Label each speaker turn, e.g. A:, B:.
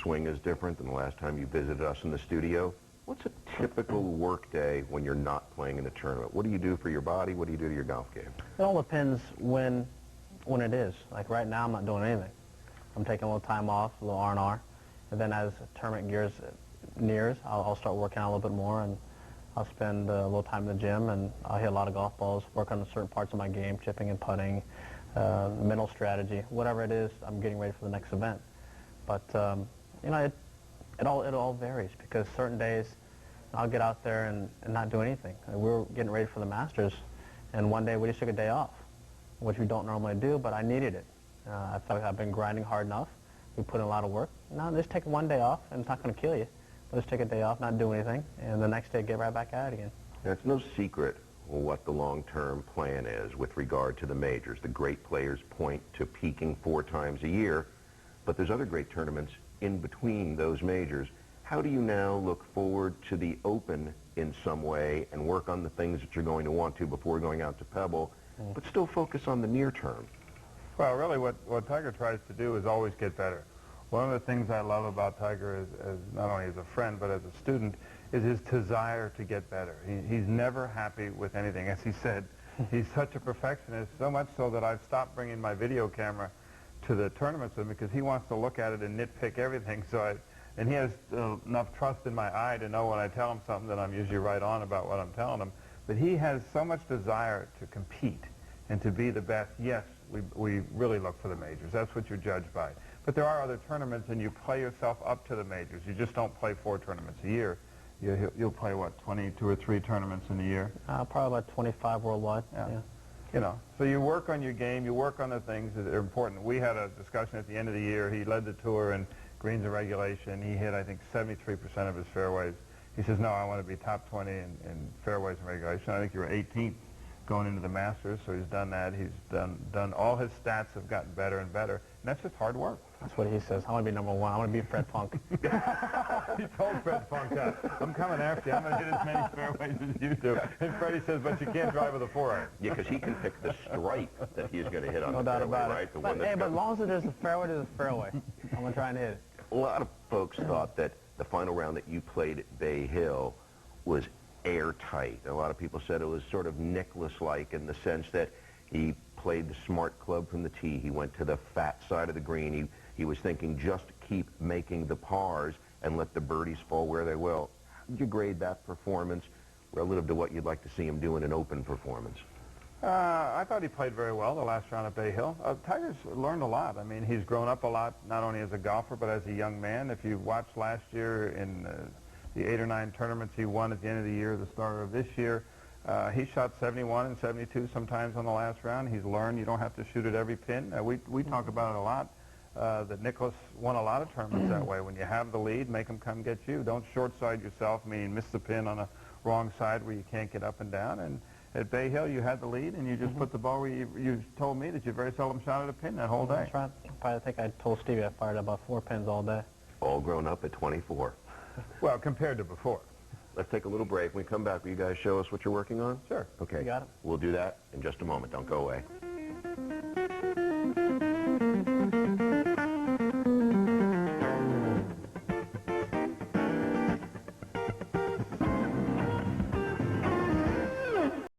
A: swing is different than the last time you visited us in the studio. What's a typical work day when you're not playing in a tournament? What do you do for your body? What do you do to your golf game?
B: It all depends when it is. Like right now, I'm not doing anything. I'm taking a little time off, a little R&R, and then as the tournament nears, I'll start working out a little bit more, and I'll spend a little time in the gym, and I'll hit a lot of golf balls, work on certain parts of my game, chipping and putting, mental strategy, whatever it is. I'm getting ready for the next event. But you know, it all varies, because certain days I'll get out there and not do anything. We were getting ready for the Masters, and one day we just took a day off, which we don't normally do, but I needed it. I felt like I've been grinding hard enough. We put in a lot of work. Now just take one day off, and it's not going to kill you. But just take a day off, not do anything, and the next day get right back at it again.
A: Now, it's no secret what the long-term plan is with regard to the majors. The great players point to peaking 4 times a year, but there's other great tournaments in between those majors. How do you now look forward to the Open in some way and work on the things that you're going to want to before going out to Pebble, but still focus on the near term?
C: Well, really what Tiger tries to do is always get better. One of the things I love about Tiger as not only as a friend but as a student is his desire to get better. He's never happy with anything. As he said, he's such a perfectionist, so much so that I've stopped bringing my video camera to the tournaments with him because he wants to look at it and nitpick everything. And he has enough trust in my eye to know when I tell him something that I'm usually right on about what I'm telling him. But he has so much desire to compete and to be the best. Yes, we really look for the majors. That's what you're judged by. But there are other tournaments, and you play yourself up to the majors. You just don't play 4 tournaments a year. You'll play, what, 22 or 3 tournaments in a year?
B: Probably about 25 worldwide. Yeah.
C: You know, so you work on your game, you work on the things that are important. We had a discussion at the end of the year. He led the tour in greens and regulation. He hit, I think, 73% of his fairways. He says, no, I want to be top 20 in fairways and regulation. I think you were 18th going into the Masters, so he's done that. He's done all his stats have gotten better and better, and that's just hard work.
B: That's what he says. I want to be number 1. I want to be Fred Funk.
C: He told Fred Funk that. I'm coming after you. I'm going to hit as many fairways as you do. And Freddie says, but you can't drive with a 4-iron.
A: Yeah, because he can pick the stripe that he's going to hit on
B: no
A: the
B: doubt
A: fairway,
B: about
A: right?
B: it.
A: The
B: But,
A: one
B: hey, but as long as there's a fairway, I'm going to try and hit it.
A: A lot of folks thought that the final round that you played at Bay Hill was airtight. A lot of people said it was sort of Nicklaus-like in the sense that he played the smart club from the tee. He went to the fat side of the green. He was thinking just keep making the pars and let the birdies fall where they will. How did you grade that performance relative to what you'd like to see him do in an Open performance?
C: I thought he played very well the last round at Bay Hill. Tiger's learned a lot. I mean, he's grown up a lot, not only as a golfer, but as a young man. If you watched last year in the 8 or 9 tournaments he won at the end of the year, the start of this year, he shot 71 and 72 sometimes on the last round. He's learned you don't have to shoot at every pin. We talk about it a lot, that Nicklaus won a lot of tournaments that way. When you have the lead, make them come get you. Don't short side yourself, meaning miss the pin on a wrong side where you can't get up and down. And at Bay Hill, you had the lead, and you just put the ball where you told me that you very seldom shot at a pin that whole day.
B: That's right. I think I told Stevie I fired about 4 pins all day.
A: All grown up at 24.
C: Well, compared to before.
A: Let's take a little break. When we come back, will you guys show us what you're working on?
C: Sure.
A: Okay.
B: You got it.
A: We'll do that in just a moment. Don't go away.